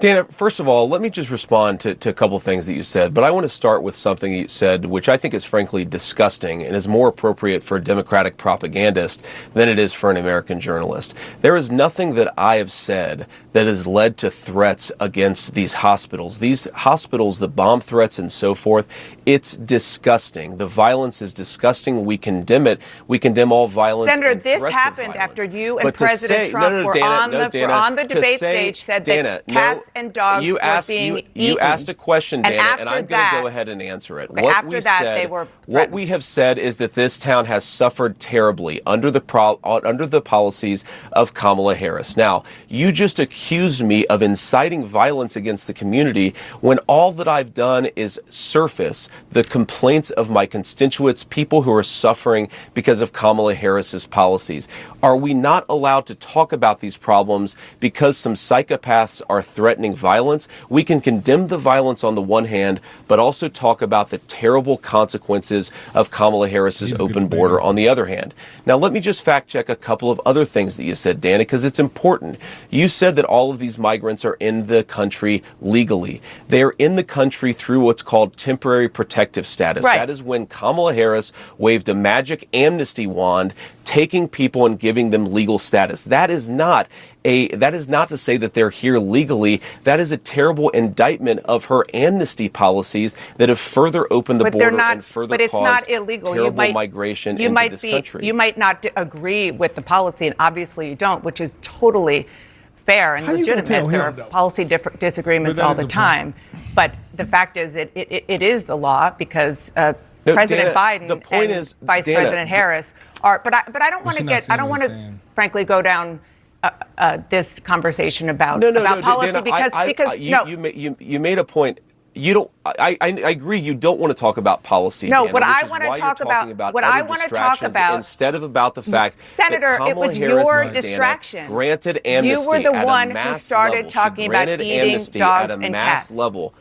Dana, first of all, let me just respond to a couple of things that you said, but I want to start with something you said, which I think is frankly disgusting and is more appropriate for a Democratic propagandist than it is for an American journalist. There is nothing that I have said that has led to threats against these hospitals. These hospitals, the bomb threats and so forth, it's disgusting. The violence is disgusting. We condemn it. We condemn all violence. Senator, and this threats happened of violence. after you and But President Trump were on the debate stage, said Dana, that cats and dogs you were asked, being eaten. You asked a question, Dana, and I'm going to go ahead and answer it. What we have said is that this town has suffered terribly under the policies of Kamala Harris. Now, you just accused me of inciting violence against the community when all that I've done is surface the complaints of my constituents, people who are suffering because of Kamala Harris's policies. Are we not allowed to talk about these problems because some psychopaths are threatening violence? We can condemn the violence on the one hand, but also talk about the terrible consequences of Kamala Harris's open border on the other hand. Now, let me just fact check a couple of other things that you said, Dana, because it's important. You said that all of these migrants are in the country legally. They are in the country through what's called temporary protective status. Right. That is when Kamala Harris waved a magic amnesty wand, taking people and giving them legal status. That is not to say that they're here legally. That is a terrible indictment of her amnesty policies that have further opened the border and further caused terrible migration into this country. You might not agree with the policy, and obviously you don't, which is totally fair and legitimate. There are policy disagreements all the time. But the fact is, it is the law because President Biden and Vice President Harris are. But I don't want to frankly go down this conversation about policy Dana, because you made a point. You don't. I agree. You don't want to talk about policy. No, Dana, what I want to talk about instead of about the fact, Senator, that it was Harris, your Dana, distraction. Granted amnesty. You were the one who started level. talking about eating dogs and cats. Level.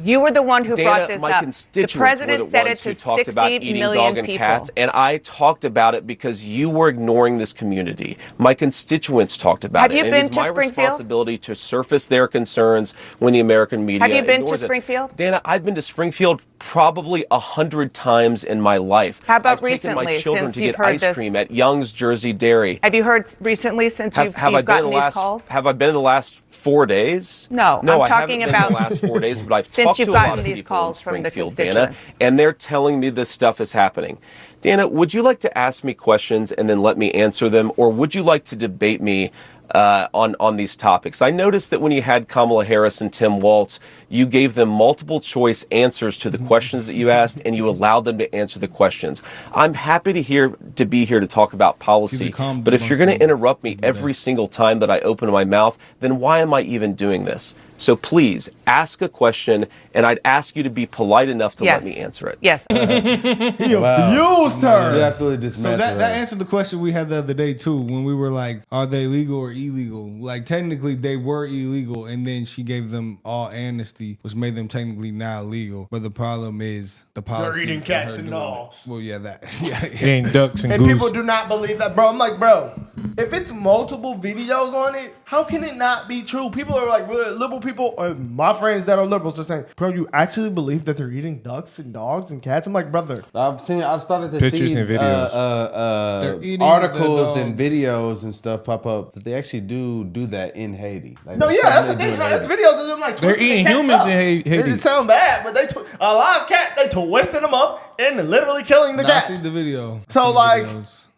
You were the one who brought this my up. Constituents the president were the said ones it to who talked 60 about eating million dog and people. cats, and I talked about it because you were ignoring this community. My constituents talked about it. Have you been to Springfield? It is my responsibility to surface their concerns when the American media Have you been to ignores Springfield? Dana, I've been to Springfield probably 100 times in my life. How about I've taken recently, my children since to you've get heard ice this? cream at Young's Jersey Dairy. Have you heard recently since you've gotten these calls? Have I been in the last 4 days? No, I'm talking talking about in the last 4 days, but I've since talked you've to a lot gotten of these people calls in from the Springfield, Dana, constituents. and they're telling me this stuff is happening. Dana, would you like to ask me questions and then let me answer them, or would you like to debate me on these topics? I noticed that when you had Kamala Harris and Tim Walz, you gave them multiple choice answers to the questions that you asked, and you allowed them to answer the questions. I'm happy to be here to talk about policy, but if you're going to interrupt me every single time that I open my mouth, then why am I even doing this? So please ask a question, and I'd ask you to be polite enough to let me answer it. Yes. He abused her. You absolutely dismantled So that answered the question we had the other day too, when we were like, are they legal or illegal? Like technically they were illegal, and then she gave them all amnesty, which made them technically now legal. But the problem is the policy. They're eating cats and dogs. Well, yeah, that. And ducks and goose. People do not believe that, bro. I'm like, bro, if it's multiple videos on it, how can it not be true? People are like, really liberal people, or my friends that are liberals are saying, bro, you actually believe that they're eating ducks and dogs and cats? I'm like, brother. I've started to Pictures see and videos. articles and videos and stuff pop up that they actually do that in Haiti. Like, No, yeah, that's the thing. That's videos of them like They're eating humans in Haiti. It didn't sound bad, but a live cat, they twisting them up and literally killing the cat. I seen the video. So like,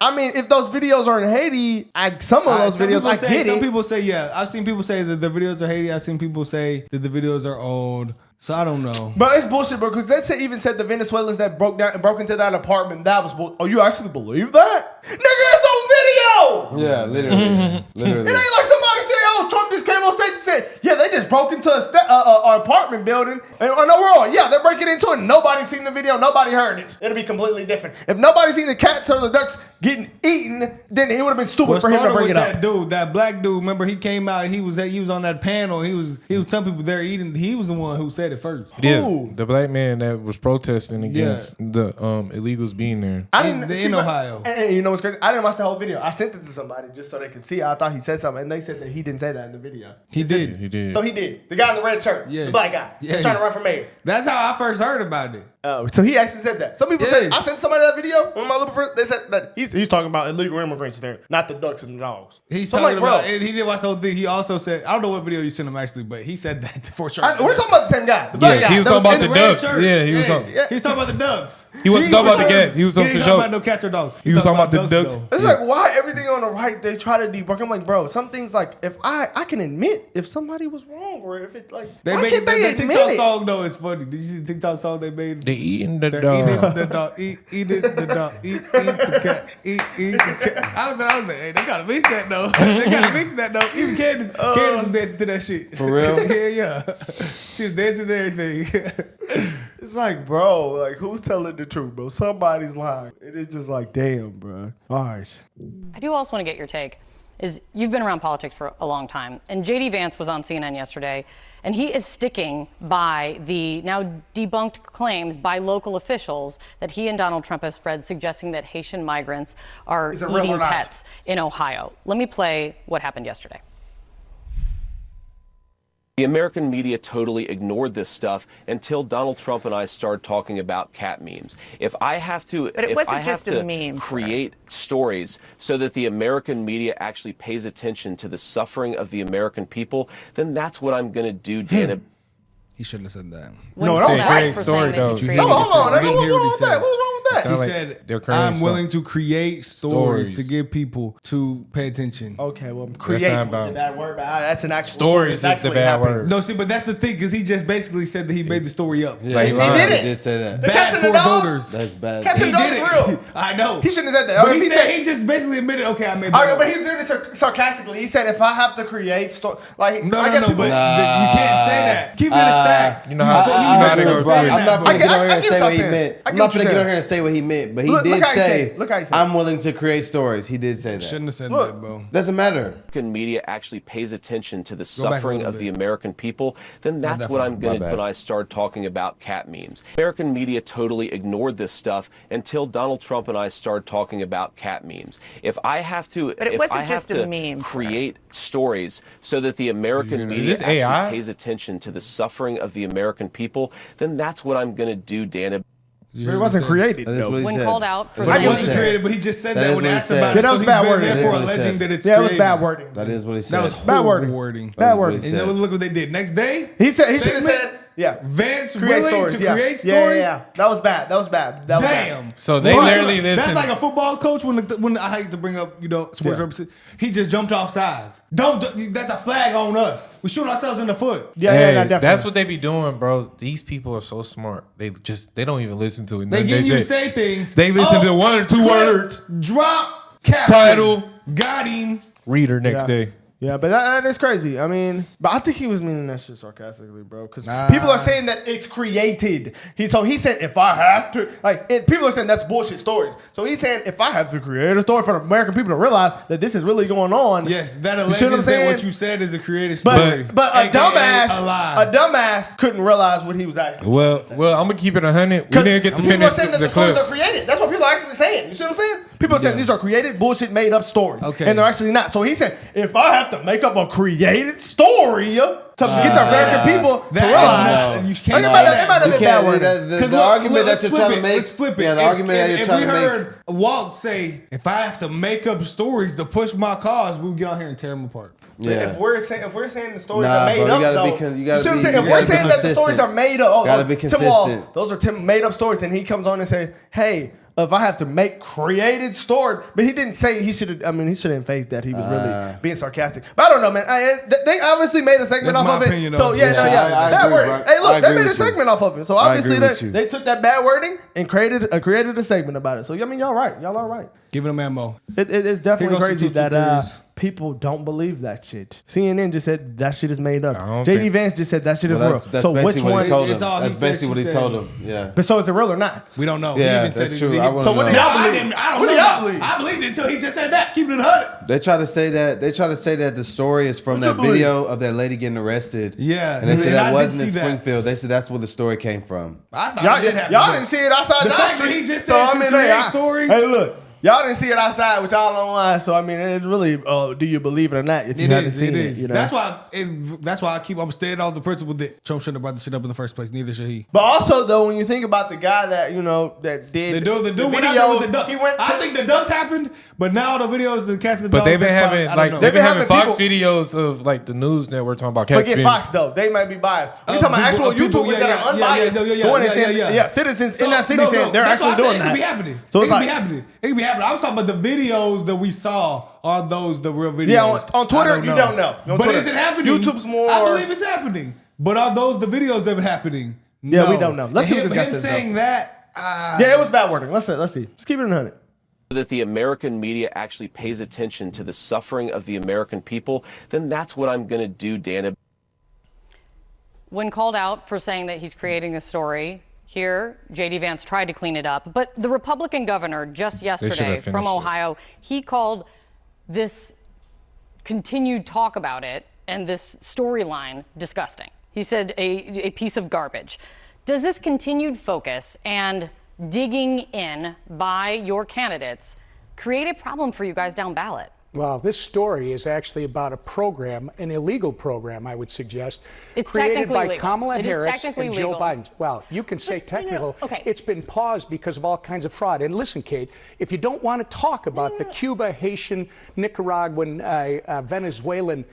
I mean, if those videos are in Haiti, some of those videos, I get it. Some people say, yeah. I've seen people say that the videos are Haiti. I've seen people say that the videos are old. So I don't know. But it's bullshit, bro, because they even said the Venezuelans that broke into that apartment, that was bullshit. Oh, you actually believe that? Nigga, it's on video! Yeah, literally. Literally. It ain't like somebody said, oh, Trump just came on stage and said, yeah, they just broke into an apartment building. And overall, yeah, they're breaking into it. Nobody seen the video. Nobody heard it. It'll be completely different. If nobody seen the cats or the ducks getting eaten, then it would have been stupid for him to bring it up. That black dude, remember he came out, he was on that panel, he was telling people they're eating, he was the one who said it first. Yeah, the black man that was protesting against the illegals being there. In Ohio. And you know what's crazy? I didn't watch the whole video. I sent it to somebody just so they could see. I thought he said something, and they said that he didn't say that in the video. He did. So he did. The guy in the red shirt, the black guy, he's trying to run for mayor. That's how I first heard about it. Oh, so he actually said that. Some people said, I sent somebody that video. One of my little friends, they said that he's talking about illegal immigrants there, not the ducks and the dogs. He's talking about, and he didn't watch the whole thing. He also said, I don't know what video you sent him actually, but he said that for sure. We're talking about the same guy. The black guy. He was talking about the ducks. Yeah, he was talking about the ducks. He wasn't talking about the cats. He was talking about no cats or dogs. He was talking about the ducks. It's like, why everything on the right, they try to debunk. I'm like, bro, some things like, if I can admit if somebody was wrong or if it like, they why made can't they the admit TikTok it? song though, it's funny. Did you see the TikTok song they made? They eating the dog. Eating the dog. Eat the dog. Eat the cat. Eat the cat. I was like, hey, they gotta mix that though. Even Candace was dancing to that shit. For real? Yeah. She was dancing to everything. It's like, bro, like who's telling the truth, bro? Somebody's lying. It is just like, damn, bro. All right. I do also want to get your take. You've been around politics for a long time, and J.D. Vance was on CNN yesterday, and he is sticking by the now debunked claims by local officials that he and Donald Trump have spread, suggesting that Haitian migrants are eating pets in Ohio. Let me play what happened yesterday. The American media totally ignored this stuff until Donald Trump and I started talking about cat memes. If I have to, create stories so that the American media actually pays attention to the suffering of the American people, then that's what I'm going to do, Dana. He shouldn't have said that. No, that was a great story, though. Hold on. What was wrong with that? He said, I'm willing to create stories to get people to pay attention. Okay, well, create was a bad word, but that's an actual stories is the bad word. No, see, but that's the thing, because he just basically said that he made the story up. Yeah, he did say that. Bad for voters. That's bad. Cats and dogs real. I know. He shouldn't have said that. But he just basically admitted, okay, I made that up. But he's doing it sarcastically. He said, if I have to create stories, like, no, but you can't say that. Keep it in a stack. You know how I'm not going to get on here and say what he meant. I'm not going to get on here and say what he meant, but he did say, I'm willing to create stories. He did say that. Shouldn't have said that, bro. Doesn't matter. American media actually pays attention to the suffering of the American people, then that's what I'm going to do when I start talking about cat memes. American media totally ignored this stuff until Donald Trump and I started talking about cat memes. If I have to, create stories so that the American media actually pays attention to the suffering of the American people, then that's what I'm going to do, Dana. It wasn't created. When called out for I wasn't created, but he just said that when asked about it. That was bad wording. Therefore alleging that it's created. It was bad wording. That is what he said. That was bad wording. Bad wording. And then look what they did. Next day, he should have said, Vance willing to create stories. Yeah. That was bad. Damn. So they literally that's like a football coach when I hate to bring up sports representatives. He just jumped off sides. That's a flag on us. We shoot ourselves in the foot. Definitely. That's what they be doing, bro. These people are so smart. They don't even listen to it. They get you to say things. They listen to one or two words. Drop. Caption. Title. Got him. Reader next day. Yeah, but that is crazy. I mean, but I think he was meaning that shit sarcastically, bro. Because people are saying that it's created. He said, if I have to, people are saying that's bullshit stories. So he's saying, if I have to create a story for the American people to realize that this is really going on. Yes, that alleges that what you said is a created story. But a dumbass couldn't realize what he was actually saying. Well, I'm gonna keep it 100. We didn't get to finish people are saying that the stories clip. are created. That's what people are actually saying. You see what I'm saying? People are saying these are created, bullshit, made up stories. Okay. And they're actually not. So he said, if I have to make up a created story to get the American people to realize. You can't say that. It might have been bad wording. The argument that you're trying to make. Let's flip it. Yeah, the argument that you're trying to make. If we heard Walt say, if I have to make up stories to push my cause, we'll get out here and tear them apart. Yeah. If we're saying the stories are made up, if we're saying that the stories are made up, gotta be consistent. Those are made up stories, and he comes on and say, hey, if I have to make created story, but he didn't say he should have. I mean, he shouldn't have faced that. He was really being sarcastic. But I don't know, man. They obviously made a segment off of it. Opinion, so bad wording. Hey, look, they made a segment off of it. So obviously they took that bad wording and created a segment about it. So I mean, y'all right. Y'all all right. Give it a memo. It's definitely crazy that people don't believe that shit. CNN just said that shit is made up. JD Vance just said that shit is real. That's so which one? That's basically what he told him. Yeah. But so is it real or not? We don't know. Yeah, that's true. So what do y'all believe? I don't know. I believed it until he just said that. Keep it 100. They try to say that the story is from that video of that lady getting arrested. Yeah. And they said that wasn't in Springfield. They said that's where the story came from. I thought y'all didn't see it outside. The fact that he just said to create stories. Hey, look. Y'all didn't see it outside, which y'all online. So I mean, it's really, do you believe it or not? If you haven't seen it, you know? That's why I'm staying on the principle that Trump shouldn't have brought the shit up in the first place. Neither should he. But also, though, when you think about the guy that that did the dude went out there with the ducks. I think the ducks happened, but now the videos, the cast of the dogs. But they've been having Fox videos of the news network talking about cats. Forget Fox though; they might be biased. We talking about actual YouTubers that are unbiased, going and saying, citizens in that city saying they're actually doing that. It could be happening. So it could be happening. It could be happening. I was talking about the videos that we saw. Are those the real videos? Yeah, on Twitter, you don't know. But is it happening? YouTube's more. I believe it's happening. But are those the videos of it happening? Yeah, we don't know. Let's see what this guy says. Him saying that. Yeah, it was bad wording. Let's see. Just keep it in 100. That the American media actually pays attention to the suffering of the American people, then that's what I'm going to do, Dana. When called out for saying that he's creating a story, here, J.D. Vance tried to clean it up. But the Republican governor just yesterday from Ohio, he called this continued talk about it and this storyline disgusting. He said a piece of garbage. Does this continued focus and digging in by your candidates create a problem for you guys down ballot? Well, this story is actually about a program, an illegal program, I would suggest, it's created by legal. Kamala Harris and Joe legal. Biden. Well, you can say technical. No. Okay. It's been paused because of all kinds of fraud. And listen, Kate, if you don't want to talk about the Cuba, Haitian, Nicaraguan, Venezuelan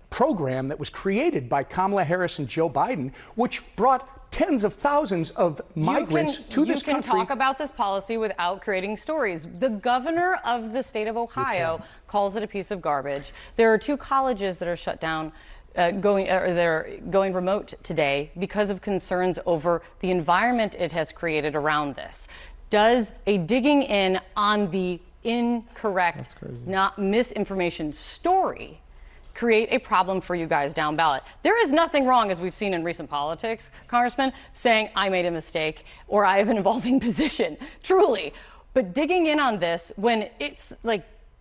program that was created by Kamala Harris and Joe Biden, which brought tens of thousands of migrants to this country. You can talk about this policy without creating stories. The governor of the state of Ohio calls it a piece of garbage. There are 2 colleges that are shut down, they're going remote today because of concerns over the environment it has created around this. Does a digging in on the incorrect, not misinformation story create a problem for you guys down ballot? There is nothing wrong, as we've seen in recent politics, Congressman, saying I made a mistake or I have an evolving position, truly. But digging in on this when it's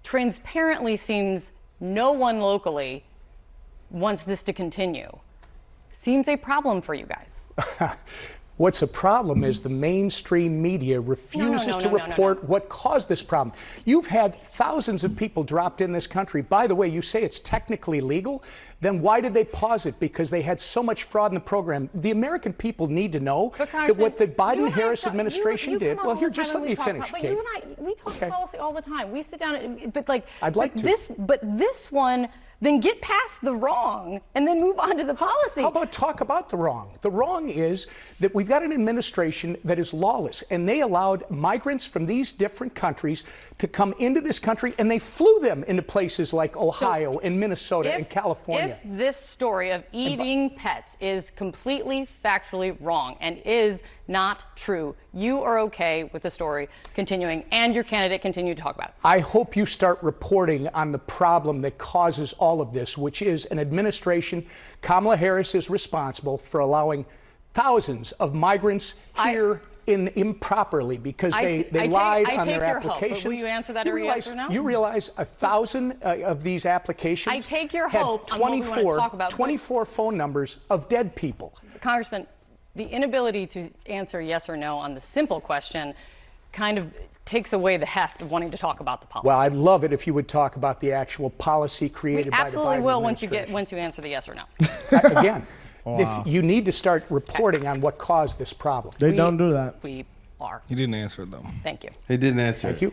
transparently seems no one locally wants this to continue seems a problem for you guys. What's a problem is the mainstream media refuses to report what caused this problem. You've had thousands of people dropped in this country. By the way, you say it's technically legal. Then why did they pause it? Because they had so much fraud in the program. The American people need to know that what the Biden-Harris administration did. Well, here, just let me finish, Kate. You and I, we talk policy all the time. We sit down, but I'd like to. But this one. Then get past the wrong and then move on to the policy. How about talk about the wrong? The wrong is that we've got an administration that is lawless, and they allowed migrants from these different countries to come into this country, and they flew them into places like Ohio and Minnesota and California. If this story of eating pets is completely factually wrong and is not true, you are okay with the story continuing and your candidate continue to talk about it. I hope you start reporting on the problem that causes all of this, which is an administration. Kamala Harris is responsible for allowing thousands of migrants here improperly because they lied on their applications. Will you answer that yes or no? You realize 1,000 of these applications I take your had hope 24, on what we want to talk about, 24 phone numbers of dead people. Congressman, the inability to answer yes or no on the simple question kind of takes away the heft of wanting to talk about the policy. Well, I'd love it if you would talk about the actual policy created by the Biden administration. Absolutely will once you answer the yes or no. Again, if you need to start reporting on what caused this problem. They don't do that. We are. He didn't answer it though. Thank you. He didn't answer. Thank you.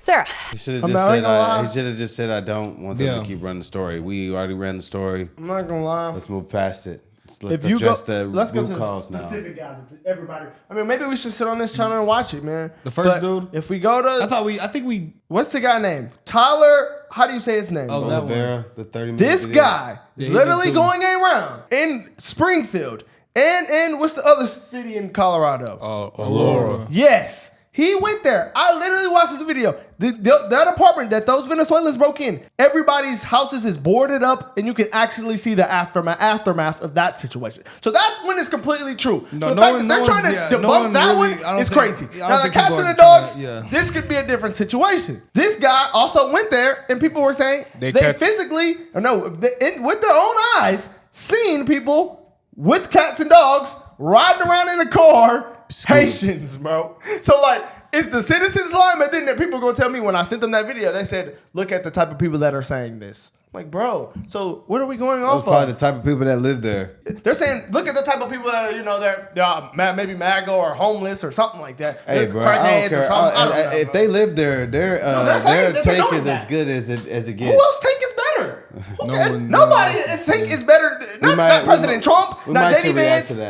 Sarah. He should have just said. He should have just said, "I don't want them to keep running the story. We already ran the story. I'm not gonna lie. Let's move past it. Let's address the root cause now." Specific guy, everybody. I mean, maybe we should sit on this channel and watch it, man. The first dude. If we go to, I think we. What's the guy name? Tyler. How do you say his name? Oh, that one. The 30-minute This video. guy is literally going around in Springfield and what's the other city in Colorado? Aurora. Yes. He went there. I literally watched this video. That apartment that those Venezuelans broke in, everybody's houses is boarded up, and you can actually see the aftermath of that situation. So that's when it's completely true. No, so no the fact one, that they're trying to debunk that really, one is crazy. Now the cats and the dogs, this could be a different situation. This guy also went there, and people were saying they physically, with their own eyes, seen people with cats and dogs riding around in a car. Haitians, bro. So like, it's the citizens line, but then people gonna tell me when I sent them that video, they said, look at the type of people that are saying this. I'm like, bro, so what are we going off of? Probably the type of people that live there. They're saying, look at the type of people that are, they're maybe MAGA or homeless or something like that. Hey, bro, I don't care. If they live there, their take is as good as it gets. Who else take is better? Nobody's take is better. Not President Trump, not JD Vance.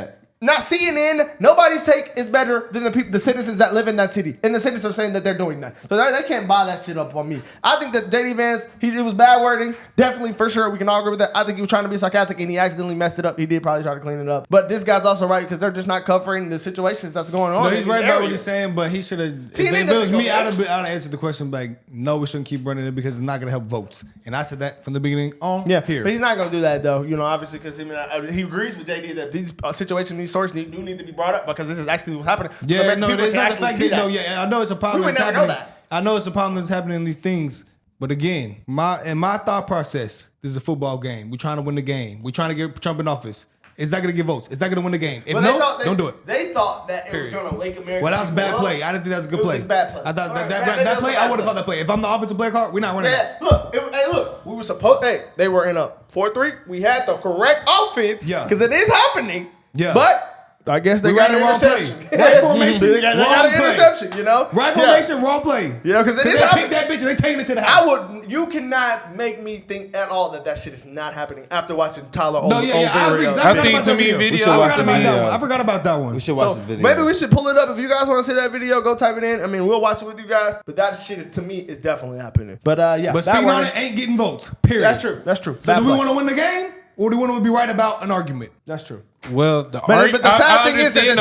Not CNN. Nobody's take is better than the citizens that live in that city. And the citizens are saying that they're doing that. So they can't buy that shit up on me. I think that JD Vance, it was bad wording. Definitely, for sure, we can all agree with that. I think he was trying to be sarcastic and he accidentally messed it up. He did probably try to clean it up. But this guy's also right because they're just not covering the situations that's going on. No, he's right about what he's saying, but he should have. If it was me, I'd have answered the question like, no, we shouldn't keep running it because it's not going to help votes. And I said that from the beginning on here. But he's not going to do that, though, obviously, because he agrees with JD that these situations, these stories do need to be brought up because this is actually what's happening. Yeah, no, it's not the fact that, I know it's a problem that's happening. I know it's a problem that's happening in these things. But again, in my thought process, this is a football game. We're trying to win the game. We're trying to get Trump in office. It's not going to get votes. It's not going to win the game. If don't do it. They thought that it was going to wake America. Well, that was bad play. I didn't think that was a good play. It was a bad play. I thought that play, I would have called that play. If I'm the offensive player card, we're not running that. Look. We were supposed. They were in a 4-3. We had the correct offense. Yeah. Because it is happening. Yeah. But I guess they got an interception. Right formation, they got an interception, Right formation, wrong play. Because they picked that bitch and they taking it to the house. You cannot make me think at all that shit is not happening after watching Tyler I've seen too many videos. I forgot about that one. We should watch this video. Maybe we should pull it up. If you guys want to see that video, go type it in. I mean, we'll watch it with you guys. But that shit is, to me, is definitely happening. But But speaking on it, ain't getting votes. Period. That's true. So do we want to win the game or do we want to be right about an argument? That's true. Well, but the sad thing is that they're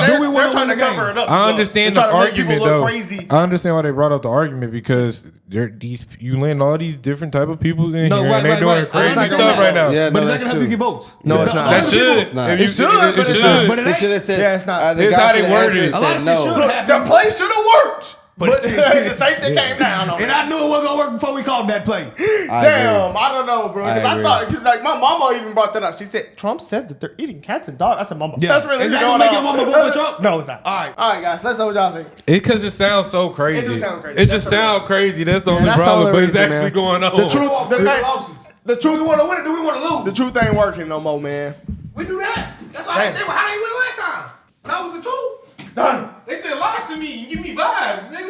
trying to cover it up. I understand the argument, though. I understand why they brought up the argument because you land all these different type of people in here and they're doing crazy stuff right now. Yeah, but it's not going to help you get votes. No, it's not. That should. It should. But they should have said. Yeah, it's not. Here's how they worded it. A lot of shit should happen. The play should have worked. But the safety came down on and I knew it wasn't going to work before we called that play. Damn, I don't know, bro. Because I thought, because my mama even brought that up. She said, Trump said that they're eating cats and dogs. I said, mama, that's really is that going to make your mama vote for Trump? No, it's not. All right, guys, let's know what y'all think. Because it sounds so crazy. It do sound crazy. It just sounds crazy. That's the only problem, but it's actually going on. The truth, we want to win it, do we want to lose? The truth ain't working no more, man. We do that. That's why how they win last time. That was the truth. Done. They said lie to me and give me vibes, nigga.